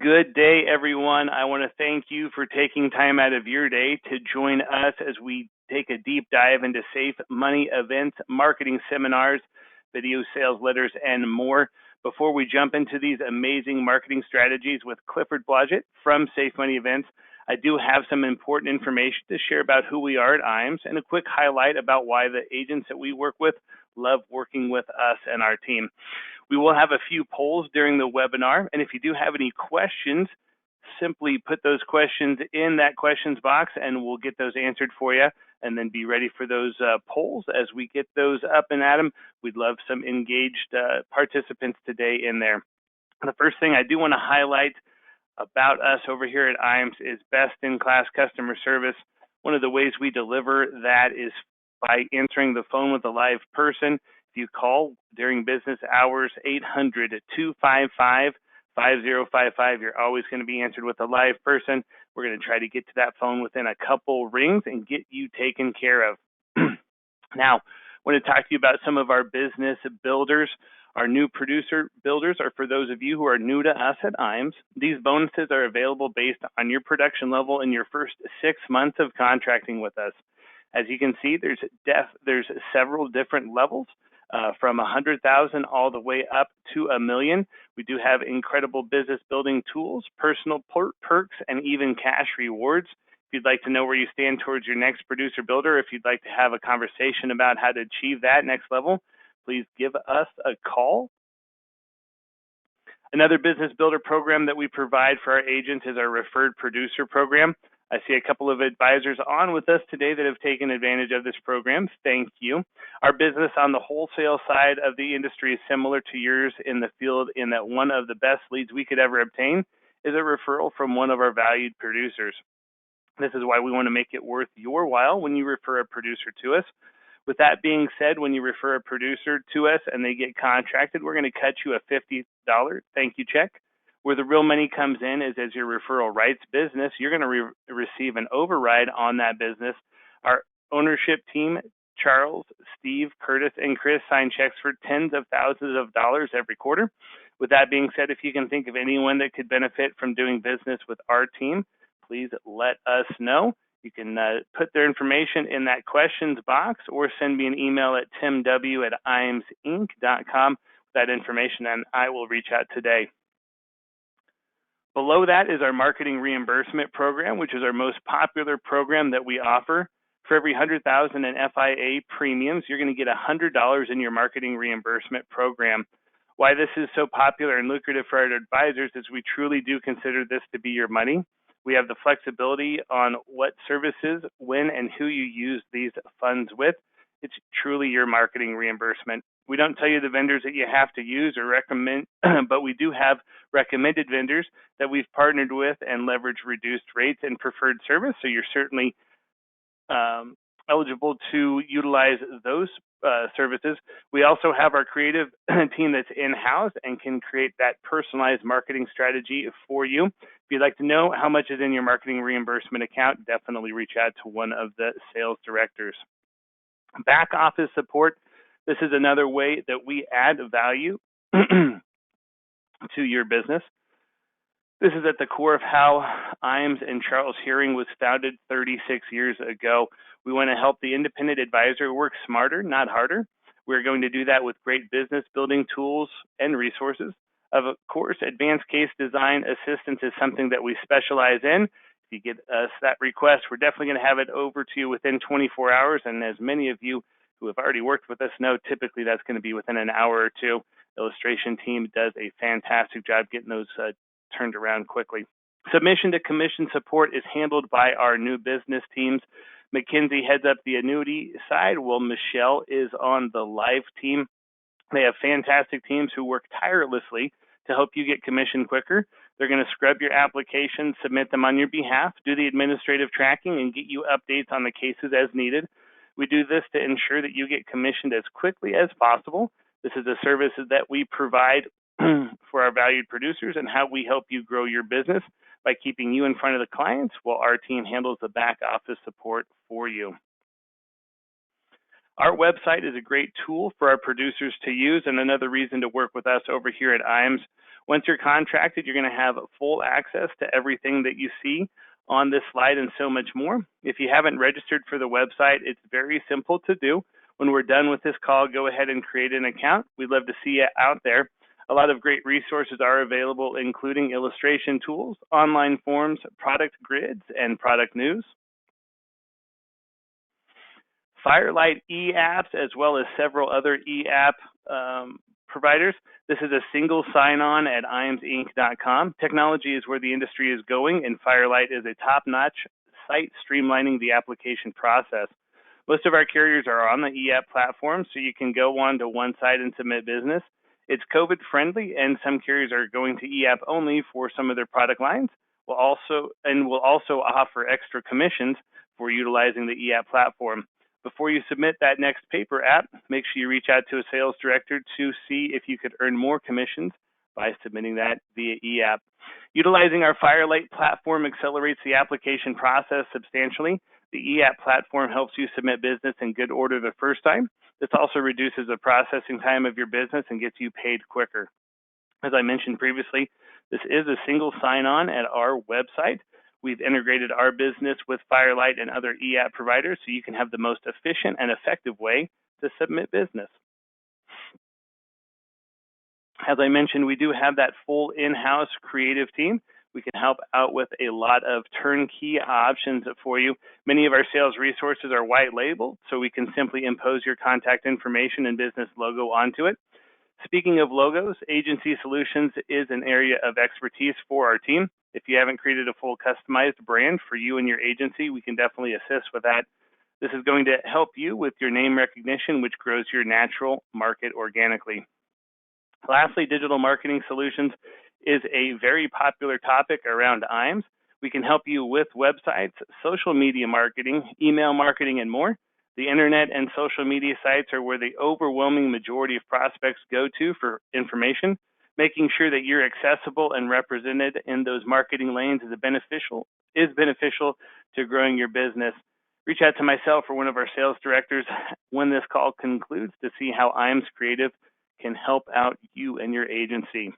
Good day, everyone. I want to thank you for taking time out of your day to join us as we take a deep dive into safe money events, marketing seminars, video sales letters, and more. Before we jump into these amazing marketing strategies with Clifford Blodgett from Safe Money Events, I do have some important information to share about who we are at IAMS and a quick highlight about why the agents that we work with love working with us and our team. We will have a few polls during the webinar, and if you do have any questions, simply put those questions in that questions box and we'll get those answered for you, and then be ready for those polls as we get those up and at them. We'd love some engaged participants today in there. The first thing I do want to highlight about us over here at IAMS is best-in-class customer service. One of the ways we deliver that is by answering the phone with a live person. If you call during business hours, 800-255-5055, you're always going to be answered with a live person. We're going to try to get to that phone within a couple rings and get you taken care of. Now, I want to talk to you about some of our business builders. Our new producer builders are for those of you who are new to us at IAMS. These bonuses are available based on your production level in your first 6 months of contracting with us. As you can see, there's several different levels. From 100,000 all the way up to $1 million. We do have incredible business building tools, personal perks, and even cash rewards. If you'd like to know where you stand towards your next producer builder, if you'd like to have a conversation about how to achieve that next level, please give us a call. Another business builder program that we provide for our agents is our referred producer program. I see a couple of advisors on with us today that have taken advantage of this program. Thank you. Our business on the wholesale side of the industry is similar to yours in the field in that one of the best leads we could ever obtain is a referral from one of our valued producers. This is why we want to make it worth your while when you refer a producer to us. With that being said, when you refer a producer to us and they get contracted, we're going to cut you a $50 thank you check. Where the real money comes in is as your referral rights business, you're going to receive an override on that business. Our ownership team, Charles, Steve, Curtis, and Chris, sign checks for tens of thousands of dollars every quarter. With that being said, if you can think of anyone that could benefit from doing business with our team, please let us know. You can put their information in that questions box or send me an email at timw@iamsinc.com with that information, and I will reach out today. Below that is our marketing reimbursement program, which is our most popular program that we offer. For every $100,000 in FIA premiums, you're going to get $100 in your marketing reimbursement program. Why this is so popular and lucrative for our advisors is we truly do consider this to be your money. We have the flexibility on what services, when, and who you use these funds with. It's truly your marketing reimbursement. We don't tell you the vendors that you have to use or recommend, but we do have recommended vendors that we've partnered with and leverage reduced rates and preferred service. So you're certainly eligible to utilize those services. We also have our creative team that's in-house and can create that personalized marketing strategy for you. If you'd like to know how much is in your marketing reimbursement account, definitely reach out to one of the sales directors. Back office support. This is another way that we add value to your business. This is at the core of how IAMS and Charles Hearing was founded 36 years ago. We want to help the independent advisor work smarter, not harder. We're going to do that with great business building tools and resources. Of course, advanced case design assistance is something that we specialize in. If you get us that request, we're definitely going to have it over to you within 24 hours. And as many of you who have already worked with us know, typically that's going to be within an hour or two. The illustration team does a fantastic job getting those turned around quickly. Submission to commission support is handled by our new business teams. Mackenzie heads up the annuity side, while Michelle is on the live team. They have fantastic teams who work tirelessly to help you get commission quicker. They're going to scrub your applications, submit them on your behalf, do the administrative tracking, and get you updates on the cases as needed. We do this to ensure that you get commissioned as quickly as possible. This is a service that we provide for our valued producers and how we help you grow your business by keeping you in front of the clients while our team handles the back office support for you. Our website is a great tool for our producers to use and another reason to work with us over here at IAMS. Once you're contracted, you're going to have full access to everything that you see on this slide and so much more. If you haven't registered for the website, it's very simple to do. When we're done with this call, go ahead and create an account. We'd love to see you out there. A lot of great resources are available, including illustration tools, online forms, product grids, and product news. Firelight e-apps, as well as several other e-app providers. This is a single sign-on at IAMSinc.com. Technology is where the industry is going, and Firelight is a top-notch site streamlining the application process. Most of our carriers are on the e-app platform, so you can go on to one site and submit business. It's COVID-friendly, and some carriers are going to e-app only for some of their product lines. We'll also offer extra commissions for utilizing the e-app platform. Before you submit that next paper app, make sure you reach out to a sales director to see if you could earn more commissions by submitting that via e-app. Utilizing our Firelight platform accelerates the application process substantially. The e-app platform helps you submit business in good order the first time. This also reduces the processing time of your business and gets you paid quicker. As I mentioned previously, this is a single sign-on at our website. We've integrated our business with Firelight and other e-app providers so you can have the most efficient and effective way to submit business. As I mentioned, we do have that full in-house creative team. We can help out with a lot of turnkey options for you. Many of our sales resources are white labeled, so we can simply impose your contact information and business logo onto it. Speaking of logos, Agency Solutions is an area of expertise for our team. If you haven't created a full customized brand for you and your agency, we can definitely assist with that. This is going to help you with your name recognition, which grows your natural market organically. Lastly, digital marketing solutions is a very popular topic around IAMS. We can help you with websites, social media marketing, email marketing, and more. The internet and social media sites are where the overwhelming majority of prospects go to for information. Making sure that you're accessible and represented in those marketing lanes is beneficial to growing your business. Reach out to myself or one of our sales directors when this call concludes to see how IAMS Creative can help out you and your agency.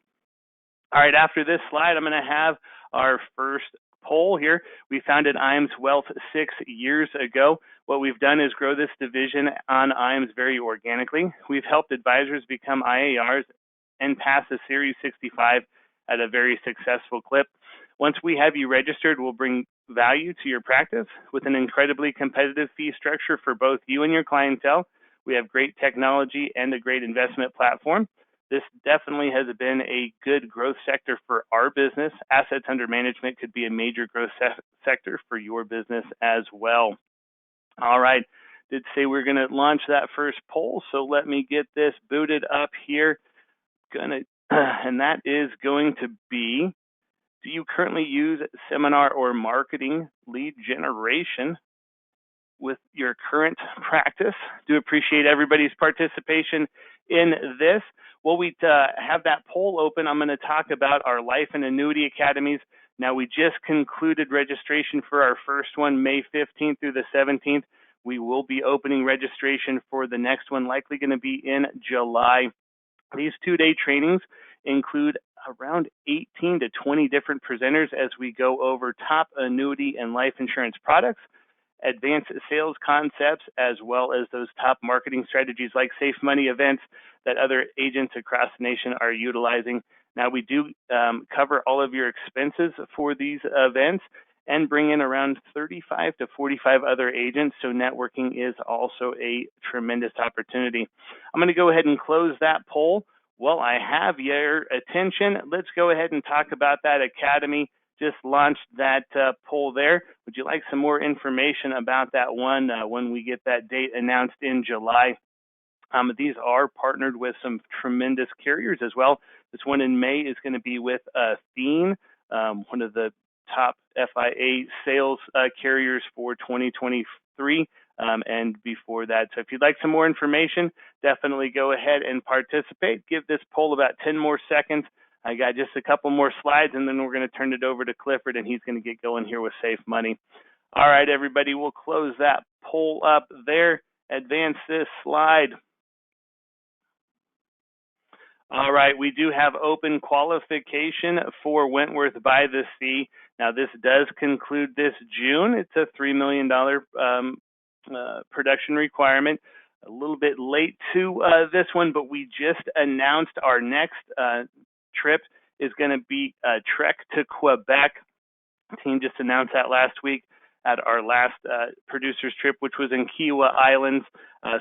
All right, after this slide, I'm going to have our first poll here. We founded IAMS Wealth 6 years ago. What we've done is grow this division on IAMS very organically. We've helped advisors become IARs and pass the Series 65 at a very successful clip. Once we have you registered, we'll bring value to your practice with an incredibly competitive fee structure for both you and your clientele. We have great technology and a great investment platform. This definitely has been a good growth sector for our business. Assets under management could be a major growth sector for your business as well. All right, did say we're going to launch that first poll, so let me get this booted up here. And that is going to be, do you currently use seminar or marketing lead generation with your current practice? Do appreciate everybody's participation in this. While we have that poll open, I'm going to talk about our Life and Annuity Academies. Now, we just concluded registration for our first one, May 15th through the 17th. We will be opening registration for the next one, likely going to be in July. These two-day trainings include around 18 to 20 different presenters as we go over top annuity and life insurance products, advanced sales concepts, as well as those top marketing strategies like Safe Money events that other agents across the nation are utilizing. Now, we do cover all of your expenses for these events and bring in around 35 to 45 other agents, so networking is also a tremendous opportunity. I'm going to go ahead and close that poll. Well, I have your attention. Let's go ahead and talk about that academy. Just launched that poll there. Would you like some more information about that one when we get that date announced in July? These are partnered with some tremendous carriers as well. This one in May is going to be with Athene, one of the top FIA sales carriers for 2023 and before that. So if you'd like some more information, definitely go ahead and participate. Give this poll about 10 more seconds. I got just a couple more slides, and then we're going to turn it over to Clifford, and he's going to get going here with Safe Money. All right, everybody, we'll close that poll up there. advance this slide. All right, we do have open qualification for Wentworth by the Sea. Now, this does conclude this June. It's a $3 million production requirement. A little bit late to this one, but we just announced our next trip is going to be a trek to Quebec. The team just announced that last week at our last producers trip, which was in Kiowa Islands.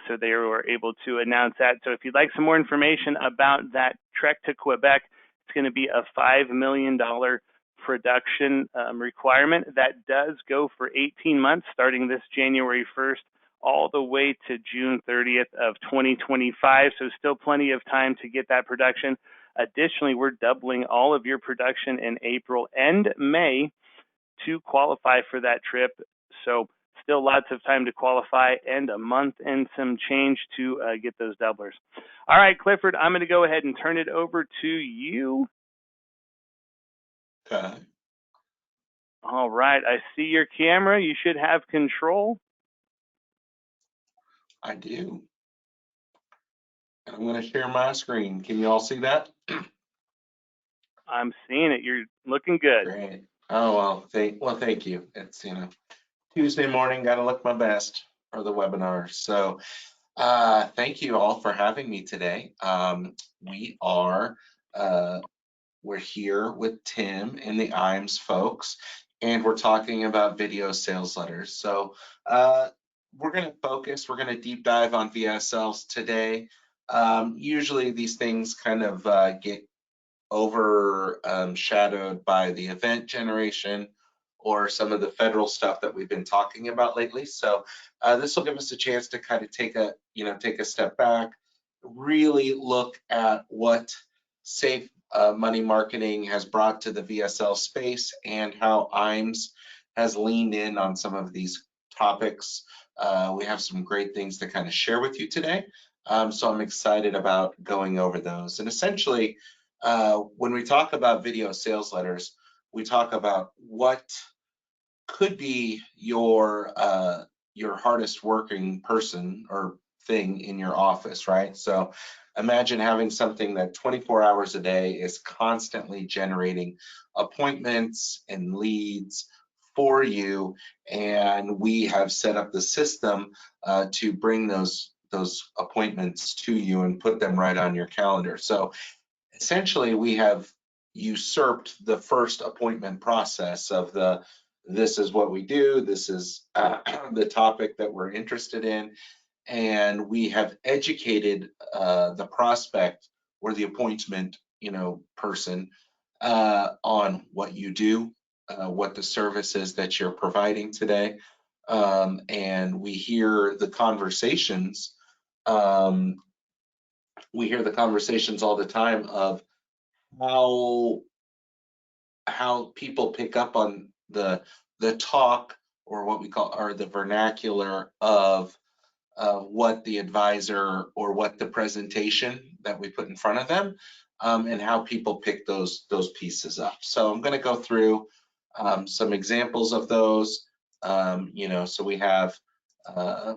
So they were able to announce that. So if you'd like some more information about that trek to Quebec, it's going to be a $5 million production requirement that does go for 18 months, starting this January 1st, all the way to June 30th of 2025. So still plenty of time to get that production. Additionally, we're doubling all of your production in April and May to qualify for that trip. So still lots of time to qualify and a month and some change to get those doublers. All right, Clifford, I'm going to go ahead and turn it over to you. Okay. All right, I see your camera. You should have control. I do. And I'm going to share my screen. Can you all see that? I'm seeing it. You're looking good. Great. Oh, well, thank you. It's, Tuesday morning, got to look my best for the webinar. So thank you all for having me today. We're here with Tim and the IAMS folks, and we're talking about video sales letters. So we're going to deep dive on VSLs today. Usually these things kind of get overshadowed by the event generation or some of the federal stuff that we've been talking about lately. So this will give us a chance to kind of take a step back, really look at what safe money marketing has brought to the VSL space and how IAMS has leaned in on some of these topics. We have some great things to kind of share with you today. So I'm excited about going over those. And essentially, when we talk about video sales letters, we talk about what could be your hardest working person or thing in your office, right? So imagine having something that 24 hours a day is constantly generating appointments and leads for you, and we have set up the system to bring those appointments to you and put them right on your calendar. So essentially, we have usurped the first appointment process of this is what we do, this is the topic that we're interested in, and we have educated the prospect or the appointment person on what you do, what the service is that you're providing today, and we hear the conversations. We hear the conversations all the time of how people pick up on the talk, or what we call, or the vernacular of what the advisor or what the presentation that we put in front of them, and how people pick those pieces up. So I'm going to go through some examples of those. So we have a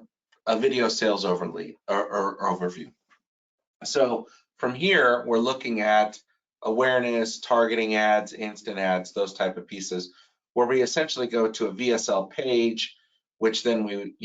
video sales overview. So from here, we're looking at awareness, targeting ads, instant ads, those type of pieces, where we essentially go to a VSL page, which then we,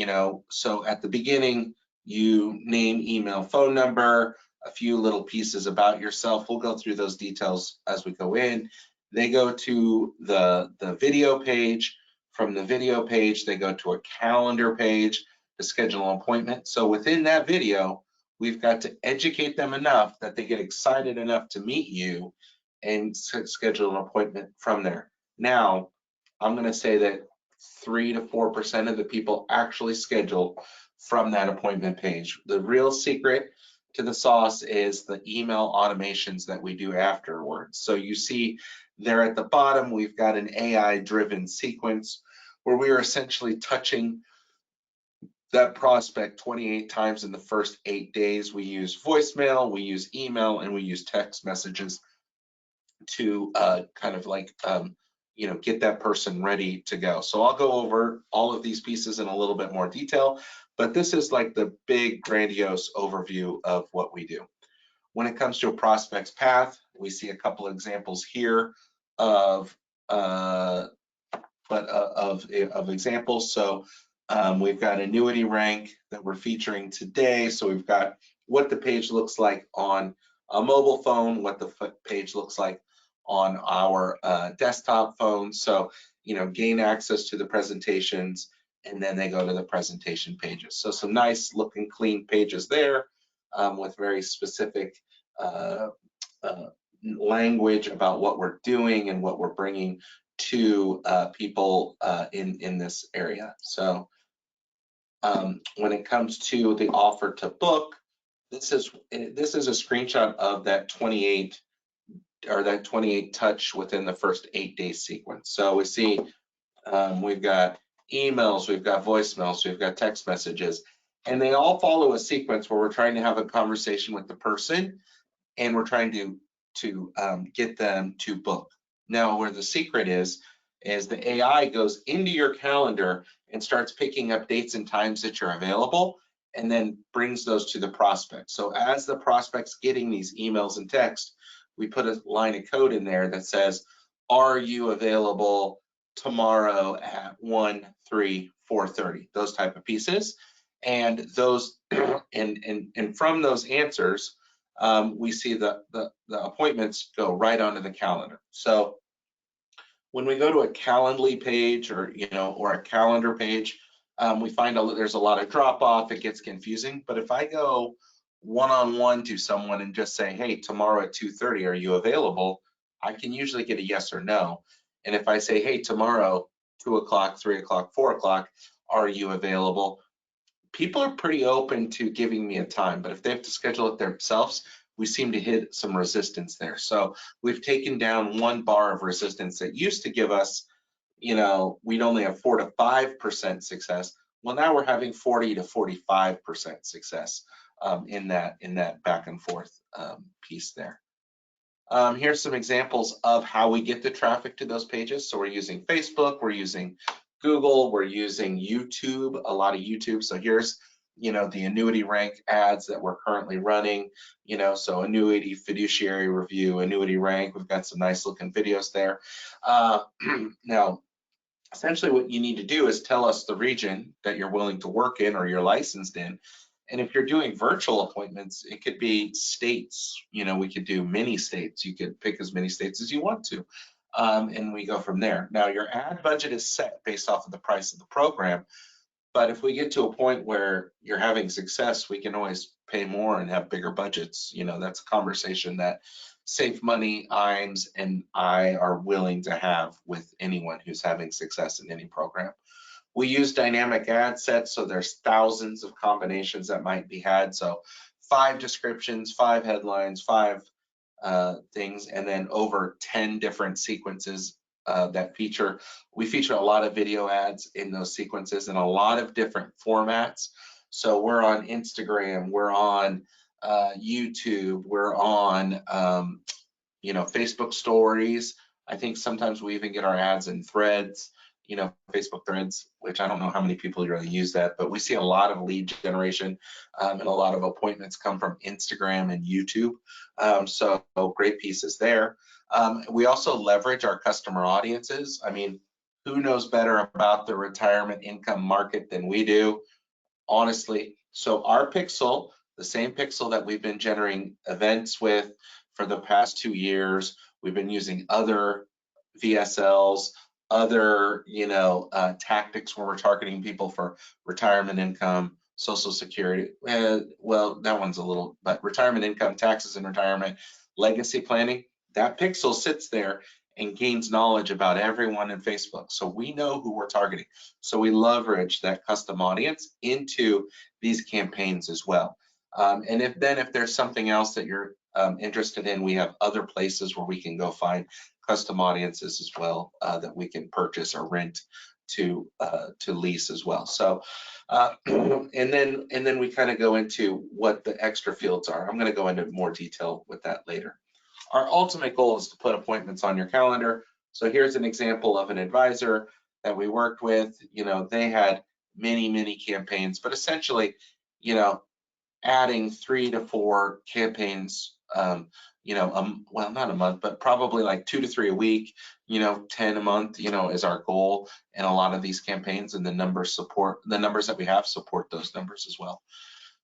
so at the beginning, you name, email, phone number, a few little pieces about yourself. We'll go through those details as we go in. They go to the video page. From the video page, they go to a calendar page to schedule an appointment. So within that video, we've got to educate them enough that they get excited enough to meet you and schedule an appointment from there. Now, I'm going to say that 3 to 4% of the people actually schedule from that appointment page. The real secret to the sauce is the email automations that we do afterwards. So you see there at the bottom, we've got an AI-driven sequence where we are essentially touching that prospect 28 times in the first 8 days. We use voicemail, we use email, and we use text messages to kind of like, get that person ready to go. So I'll go over all of these pieces in a little bit more detail, But this is like the big grandiose overview of what we do. When it comes to a prospect's path, we see a couple examples here of examples. So we've got annuity rank that we're featuring today. So we've got what the page looks like on a mobile phone, what the page looks like on our desktop phone. So, you know, gain access to the presentations, and then they go to the presentation pages. So some nice looking clean pages there with very specific language about what we're doing and what we're bringing to people in this area. So when it comes to the offer to book, this is a screenshot of that 28 touch within the first 8-day sequence. So we see we've got emails, we've got voicemails, we've got text messages, and they all follow a sequence where we're trying to have a conversation with the person and we're trying to get them to book. Now, where the secret is the AI goes into your calendar and starts picking up dates and times that you're available, and then brings those to the prospect. So as the prospect's getting these emails and text, we put a line of code in there that says, are you available tomorrow at 1, 3, 4:30, those type of pieces. And those and from those answers, we see the appointments go right onto the calendar. So when we go to a Calendly page or a calendar page, we find there's a lot of drop off. It gets confusing. But if I go one-on-one to someone and just say, hey, tomorrow at 2:30, are you available? I can usually get a yes or no. And if I say, hey, tomorrow, 2 o'clock, 3 o'clock, 4 o'clock, are you available? People are pretty open to giving me a time, but if they have to schedule it themselves, we seem to hit some resistance there. So we've taken down one bar of resistance that used to give us, we'd only have 4 to 5% success. Well, now we're having 40 to 45% success in that back and forth piece there. Here's some examples of how we get the traffic to those pages. So we're using Facebook, we're using Google, we're using YouTube, a lot of YouTube. So here's, the annuity rank ads that we're currently running, so annuity fiduciary review, annuity rank. We've got some nice looking videos there. Now, essentially what you need to do is tell us the region that you're willing to work in or you're licensed in. And if you're doing virtual appointments, it could be states. We could do mini states. You could pick as many states as you want to. And we go from there. Now, your ad budget is set based off of the price of the program. But if we get to a point where you're having success, we can always pay more and have bigger budgets. That's a conversation that Safe Money, IAMS, and I are willing to have with anyone who's having success in any program. We use dynamic ad sets, so there's thousands of combinations that might be had. So 5 descriptions, 5 headlines, 5 things, and then over 10 different sequences that we feature a lot of video ads in those sequences in a lot of different formats. So we're on Instagram, we're on YouTube, we're on Facebook stories. I think sometimes we even get our ads in threads, Facebook threads, which I don't know how many people really use that, but we see a lot of lead generation and a lot of appointments come from Instagram and YouTube. So great pieces there. We also leverage our customer audiences. I mean, who knows better about the retirement income market than we do, honestly. So our pixel, the same pixel that we've been generating events with for the past 2 years, we've been using other VSLs, other tactics where we're targeting people for retirement income, Social Security. Well, that one's a little, but retirement income, taxes and retirement, legacy planning. That pixel sits there and gains knowledge about everyone in Facebook. So we know who we're targeting. So we leverage that custom audience into these campaigns as well. And if there's something else that you're interested in, we have other places where we can go find custom audiences as well that we can purchase or rent to lease as well. So and then we kind of go into what the extra fields are. I'm going to go into more detail with that later. Our ultimate goal is to put appointments on your calendar. So here's an example of an advisor that we worked with. They had many campaigns, but essentially, adding 3 to 4 campaigns, well, not a month, but probably like 2 to 3 a week, 10 a month, is our goal. And a lot of these campaigns and the numbers that we have support those numbers as well.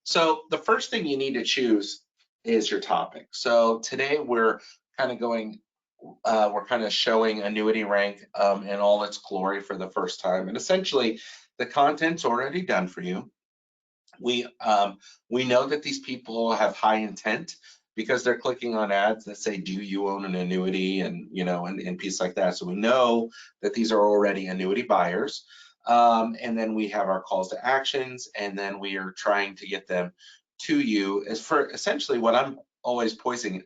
So the first thing you need to choose is your topic. So today we're kind of showing Annuity Rank in all its glory for the first time. And essentially, the content's already done for you. We know that these people have high intent because they're clicking on ads that say, "Do you own an annuity?" and and pieces like that. So we know that these are already annuity buyers. And then we have our calls to actions, and then we are trying to get them to you as for essentially what I'm always posing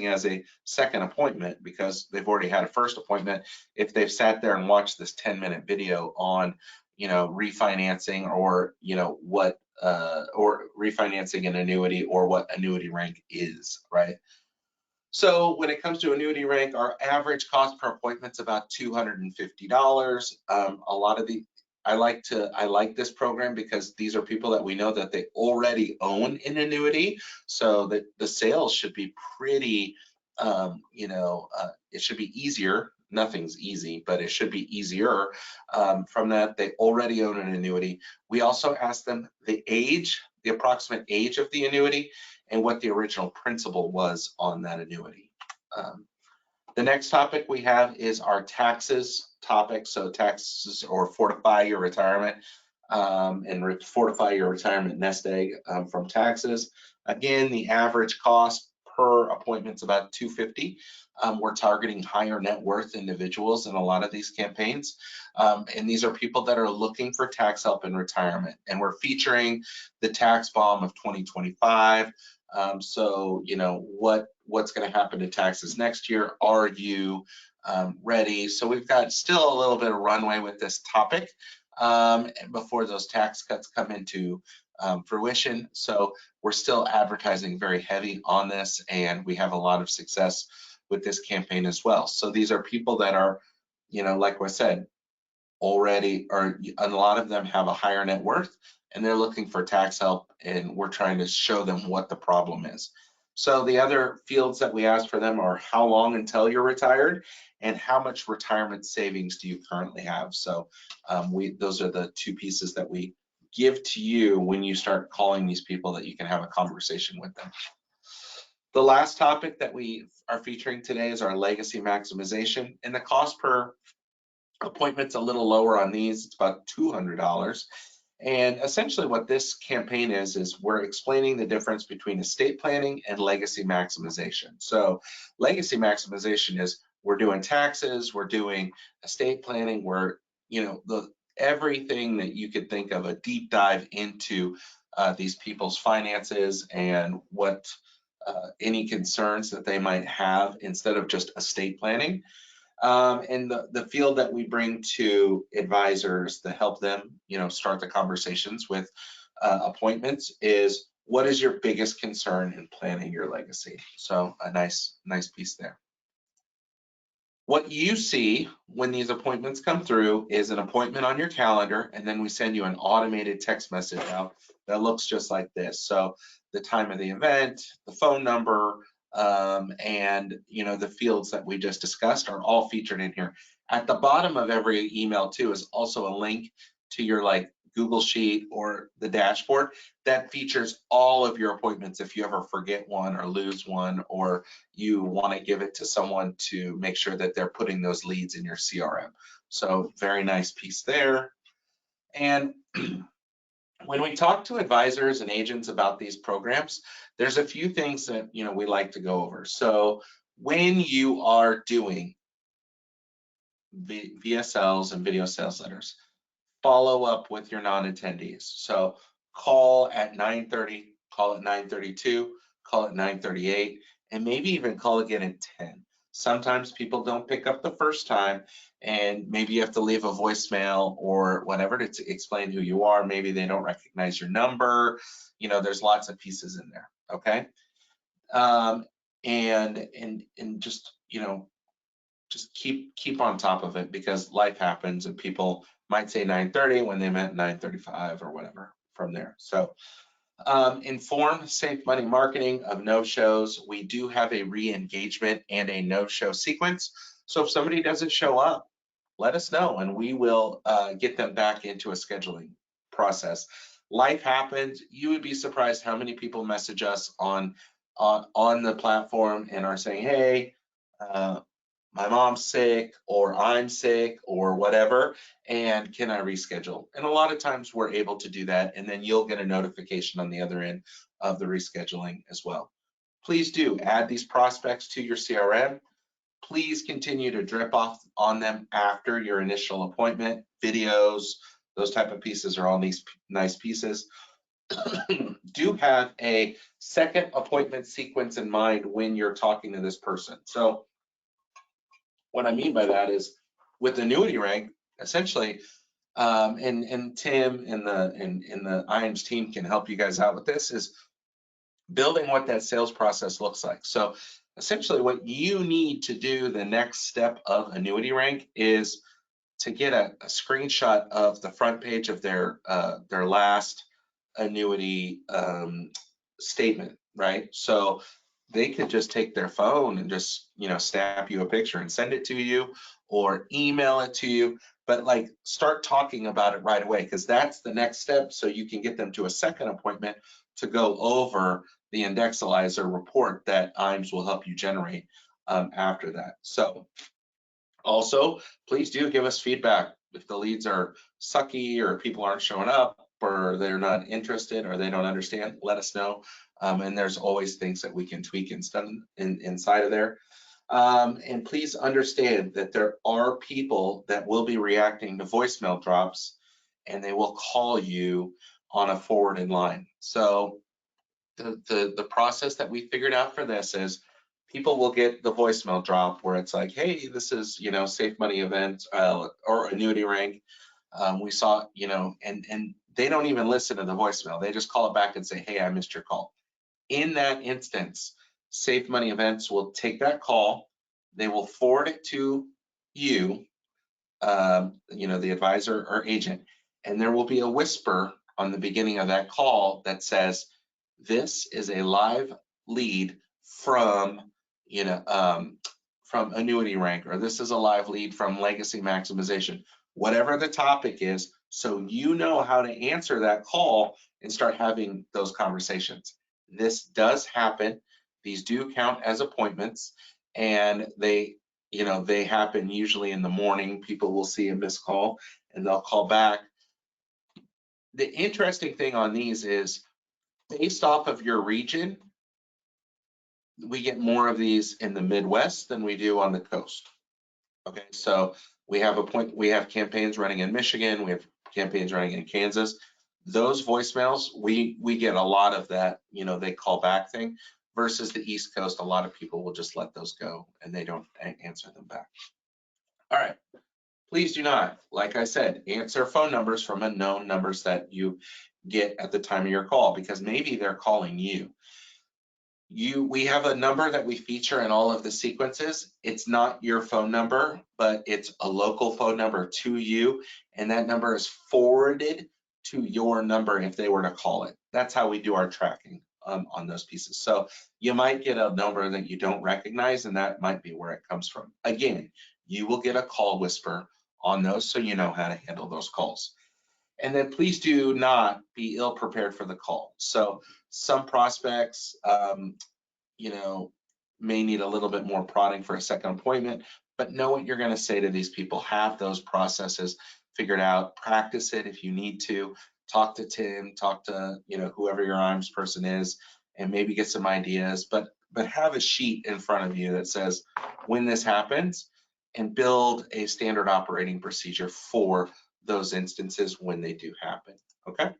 as a second appointment, because they've already had a first appointment if they've sat there and watched this 10-minute video on refinancing or what or refinancing an annuity or what Annuity Rank is, right? So when it comes to Annuity Rank, our average cost per appointment is about $250. I like this program because these are people that we know that they already own an annuity, so that the sales should be pretty, it should be easier. Nothing's easy, but it should be easier. From that, they already own an annuity. We also ask them the approximate age of the annuity, and what the original principal was on that annuity. The next topic we have is our taxes topic. So taxes, or fortify your retirement, and fortify your retirement nest egg from taxes. Again, the average cost per appointment is about $250. We're targeting higher net worth individuals in a lot of these campaigns. And these are people that are looking for tax help in retirement. And we're featuring the tax bomb of 2025. So, what's going to happen to taxes next year? Are you ready? So we've got still a little bit of runway with this topic before those tax cuts come into fruition. So we're still advertising very heavy on this, and we have a lot of success with this campaign as well. So these are people that are, like I said, already, or a lot of them have a higher net worth, and they're looking for tax help, and we're trying to show them what the problem is. So the other fields that we ask for them are how long until you're retired, and how much retirement savings do you currently have. So those are the two pieces that we give to you when you start calling these people, that you can have a conversation with them. The last topic that we are featuring today is our legacy maximization, and the cost per appointment's a little lower on these. It's about $200. And essentially what this campaign is we're explaining the difference between estate planning and legacy maximization. So legacy maximization is we're doing taxes, we're doing estate planning, we're, everything that you could think of, a deep dive into these people's finances and what any concerns that they might have, instead of just estate planning. And the field that we bring to advisors to help them, start the conversations with appointments is, what is your biggest concern in planning your legacy? So a nice piece there. What you see when these appointments come through is an appointment on your calendar, and then we send you an automated text message out that looks just like this. So the time of the event, the phone number, and the fields that we just discussed are all featured in here. At the bottom of every email too is also a link to your Google Sheet or the dashboard that features all of your appointments if you ever forget one or lose one, or you want to give it to someone to make sure that they're putting those leads in your CRM. So very nice piece there. And when we talk to advisors and agents about these programs, there's a few things that we like to go over. So when you are doing VSLs and video sales letters, follow up with your non-attendees. So call at 9:30, call at 9:32, call at 9:38, and maybe even call again at 10. Sometimes people don't pick up the first time, and maybe you have to leave a voicemail or whatever to explain who you are. Maybe they don't recognize your number. There's lots of pieces in there. Okay, and just just keep on top of it, because life happens and people might say 9:30 when they meant 9:35 or whatever from there. So inform safe money marketing of no-shows. We do have a re-engagement and a no-show sequence. So if somebody doesn't show up, let us know and we will get them back into a scheduling process. Life happens. You would be surprised how many people message us on the platform and are saying, hey, my mom's sick or I'm sick or whatever, and can I reschedule? And a lot of times we're able to do that, and then you'll get a notification on the other end of the rescheduling as well. Please do add these prospects to your CRM. Please continue to drip off on them after your initial appointment. Videos, those type of pieces are all these nice pieces. Do have a second appointment sequence in mind when you're talking to this person. So what I mean by that is with Annuity rank, essentially, and Tim and the IAMS team can help you guys out with this, is building what that sales process looks like. So essentially what you need to do the next step of Annuity rank is to get a screenshot of the front page of their last annuity statement, right? So they could just take their phone and just, snap you a picture and send it to you or email it to you, but like start talking about it right away, because that's the next step. So you can get them to a second appointment to go over the Indexalizer report that IAMS will help you generate after that. So also, please do give us feedback if the leads are sucky or people aren't showing up or they're not interested or they don't understand. Let us know, and there's always things that we can tweak inside of there. And please understand that there are people that will be reacting to voicemail drops, and they will call you on a forwarded line. So the process that we figured out for this is people will get the voicemail drop where it's like, hey, this is, safe money event or Annuity rank. We saw, and they don't even listen to the voicemail. They just call it back and say, hey, I missed your call. In that instance, Safe Money Events will take that call. They will forward it to you, the advisor or agent, and there will be a whisper on the beginning of that call that says, this is a live lead from, from Annuity rank, or this is a live lead from legacy maximization, whatever the topic is, so you know how to answer that call and start having those conversations. This does happen. These do count as appointments, and they happen usually in the morning. People will see a missed call and they'll call back. The interesting thing on these is based off of your region, we get more of these in the Midwest than we do on the coast. Okay, so we have campaigns running in Michigan, we have campaigns running in Kansas. Those voicemails, we get a lot of that, they call back thing, versus the East Coast. A lot of people will just let those go and they don't answer them back. All right, please do not, like I said, answer phone numbers from unknown numbers that you get at the time of your call, because maybe they're calling you. We have a number that we feature in all of the sequences. It's not your phone number, but it's a local phone number to you, and that number is forwarded to your number if they were to call it. That's how we do our tracking on those pieces. So you might get a number that you don't recognize, and that might be where it comes from. Again, you will get a call whisper on those, so you know how to handle those calls. And then please do not be ill prepared for the call. So some prospects, may need a little bit more prodding for a second appointment, but know what you're going to say to these people. Have those processes figured out. Practice it if you need to. Talk to Tim, talk to whoever your IAMS person is, and maybe get some ideas. But have a sheet in front of you that says when this happens, and build a standard operating procedure for those instances when they do happen. Okay.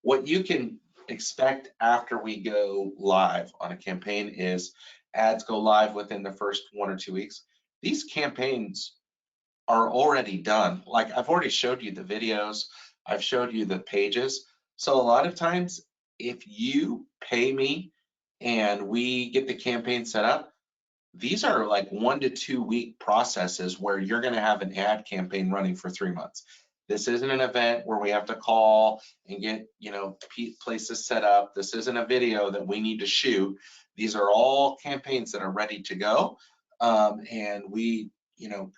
What you can expect after we go live on a campaign is ads go live within the first 1 or 2 weeks. These campaigns are already done. Like I've already showed you the videos, I've showed you the pages. So a lot of times if you pay me and we get the campaign set up, these are like 1 to 2 week processes where you're going to have an ad campaign running for 3 months. This isn't an event where we have to call and get, places set up. This isn't a video that we need to shoot. These are all campaigns that are ready to go, and we,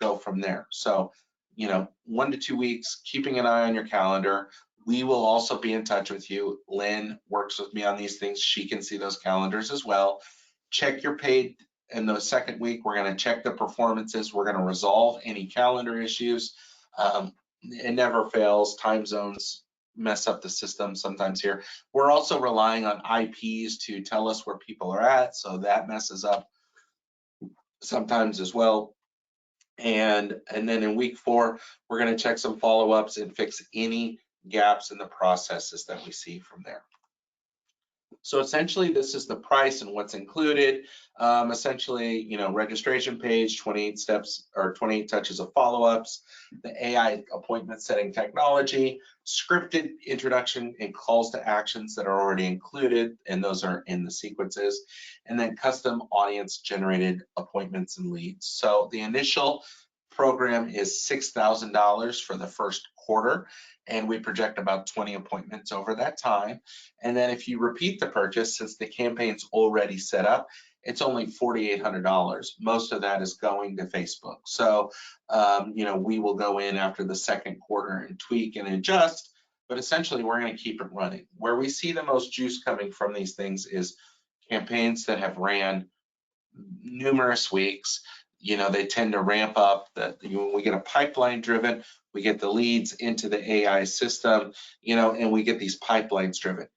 go from there. So, 1 to 2 weeks, keeping an eye on your calendar. We will also be in touch with you. Lynn works with me on these things. She can see those calendars as well. Check your paid. In the second week, we're going to check the performances. We're going to resolve any calendar issues. It never fails. Time zones mess up the system sometimes here. We're also relying on IPs to tell us where people are at, so that messes up sometimes as well. And then in week 4, we're going to check some follow-ups and fix any gaps in the processes that we see from there. So essentially, this is the price and what's included. Essentially, registration page, 28 steps or 28 touches of follow-ups, the AI appointment setting technology, scripted introduction and calls to actions that are already included, and those are in the sequences, and then custom audience generated appointments and leads. So the initial program is $6,000 for the first quarter, and we project about 20 appointments over that time. And then if you repeat the purchase, since the campaign's already set up, it's only $4,800. Most of that is going to Facebook. So, we will go in after the second quarter and tweak and adjust, but essentially we're going to keep it running. Where we see the most juice coming from these things is campaigns that have ran numerous weeks. They tend to ramp up. That when we get a pipeline driven, we get the leads into the AI system, and we get these pipelines driven.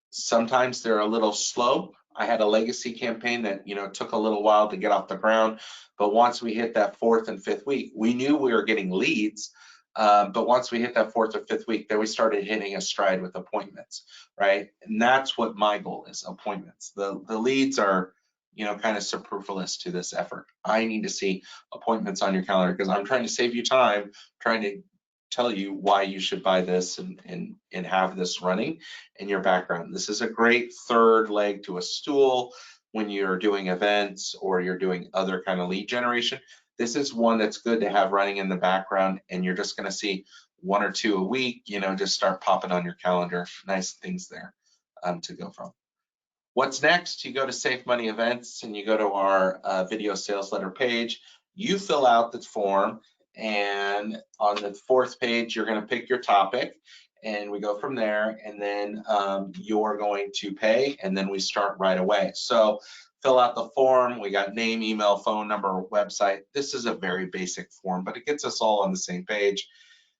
Sometimes they're a little slow. I had a legacy campaign that, took a little while to get off the ground, but once we hit that 4th and 5th week, we knew we were getting leads. But once we hit that 4th or 5th week, then we started hitting a stride with appointments, right? And that's what my goal is, appointments. The leads are, kind of superfluous to this effort. I need to see appointments on your calendar because I'm trying to save you time, trying to tell you why you should buy this and have this running in your background. This is a great third leg to a stool when you're doing events or you're doing other kind of lead generation. This is one that's good to have running in the background, and you're just going to see 1 or 2 a week, just start popping on your calendar. Nice things there to go from. What's next? You go to Save Money Events and you go to our video sales letter page. You fill out the form, and on the 4th page, you're going to pick your topic, and we go from there, and then you're going to pay, and then we start right away. So fill out the form. We got name, email, phone number, website. This is a very basic form, but it gets us all on the same page.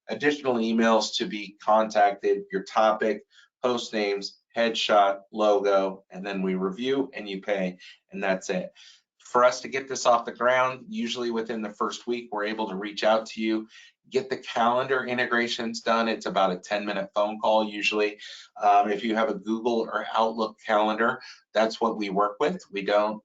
Additional emails to be contacted, your topic, post names, headshot, logo, and then we review and you pay, and that's it. For us to get this off the ground, usually within the first week, we're able to reach out to you, get the calendar integrations done. It's about a 10-minute phone call usually. If you have a Google or Outlook calendar, that's what we work with. We don't,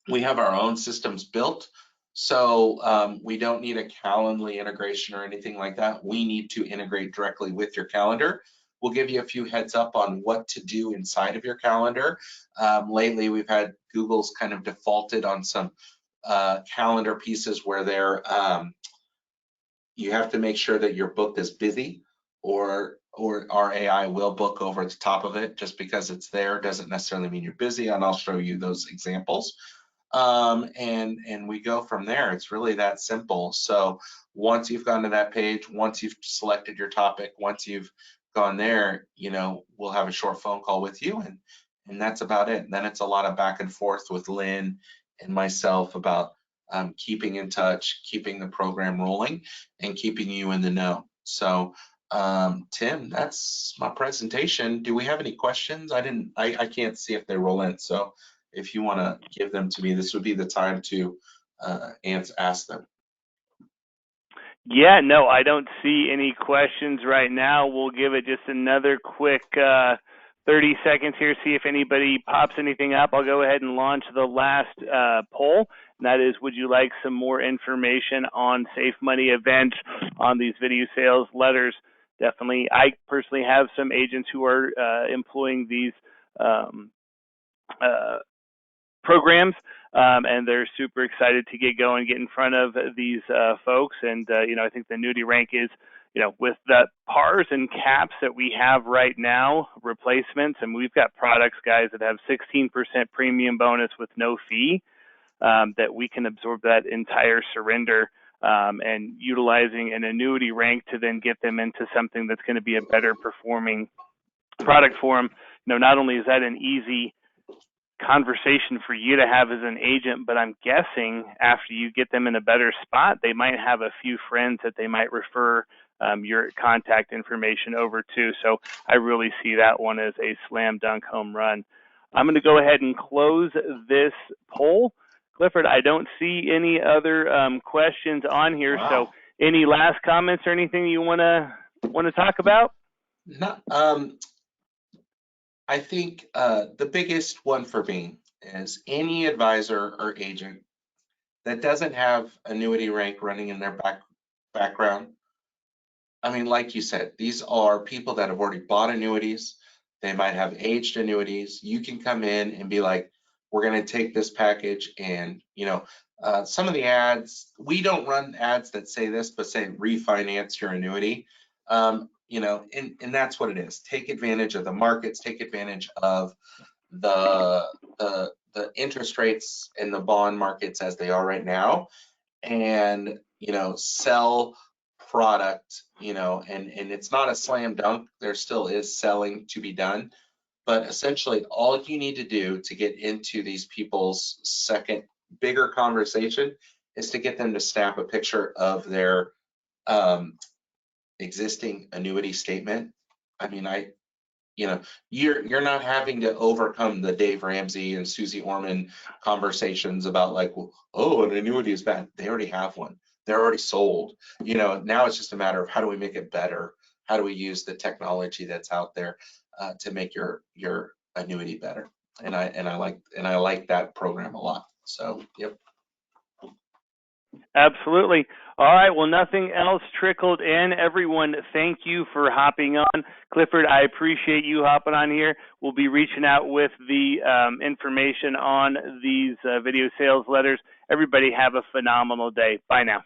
we have our own systems built. So we don't need a Calendly integration or anything like that. We need to integrate directly with your calendar. We'll give you a few heads up on what to do inside of your calendar. Lately, we've had Google's kind of defaulted on some calendar pieces where they're you have to make sure that your book is busy, or our AI will book over the top of it. Just because it's there doesn't necessarily mean you're busy, and I'll show you those examples. And we go from there. It's really that simple. So once you've gone to that page, once you've selected your topic, once you've gone there, we'll have a short phone call with you, and that's about it. And then it's a lot of back and forth with Lynn and myself about keeping in touch, keeping the program rolling, and keeping you in the know. So Tim, that's my presentation. Do we have any questions? I can't see if they roll in. So if you want to give them to me, this would be the time to ask them. Yeah, no, I don't see any questions right now. We'll give it just another quick 30 seconds here, see if anybody pops anything up. I'll go ahead and launch the last poll, and that is, would you like some more information on Safe Money events, on these video sales letters? Definitely. I personally have some agents who are employing these programs. and they're super excited to get going, get in front of these folks. And I think the annuity rank is, with the pars and caps that we have right now, replacements, and we've got products, guys, that have 16% premium bonus with no fee, that we can absorb that entire surrender, and utilizing an annuity rank to then get them into something that's going to be a better performing product for them. Not only is that an easy conversation for you to have as an agent, but I'm guessing after you get them in a better spot, they might have a few friends that they might refer your contact information over to. So I really see that one as a slam dunk home run. I'm going to go ahead and close this poll. Clifford, I don't see any other questions on here. Wow. So any last comments or anything you want to talk about? No, I think the biggest one for me is any advisor or agent that doesn't have annuity rank running in their background. I mean, like you said, these are people that have already bought annuities. They might have aged annuities. You can come in and be like, we're going to take this package and, some of the ads, we don't run ads that say this, but say refinance your annuity. And that's what it is. Take advantage of the markets, take advantage of the interest rates in the bond markets as they are right now, and sell product, and it's not a slam dunk. There still is selling to be done, but essentially all you need to do to get into these people's second bigger conversation is to get them to snap a picture of their existing annuity statement. I mean, you're not having to overcome the Dave Ramsey and Susie Orman conversations about like, oh, an annuity is bad. They already have one. They're already sold. Now it's just a matter of how do we make it better? How do we use the technology that's out there to make your annuity better? And I like that program a lot. So, yep. Absolutely. All right. Well, nothing else trickled in. Everyone, thank you for hopping on. Clifford, I appreciate you hopping on here. We'll be reaching out with the information on these video sales letters. Everybody have a phenomenal day. Bye now.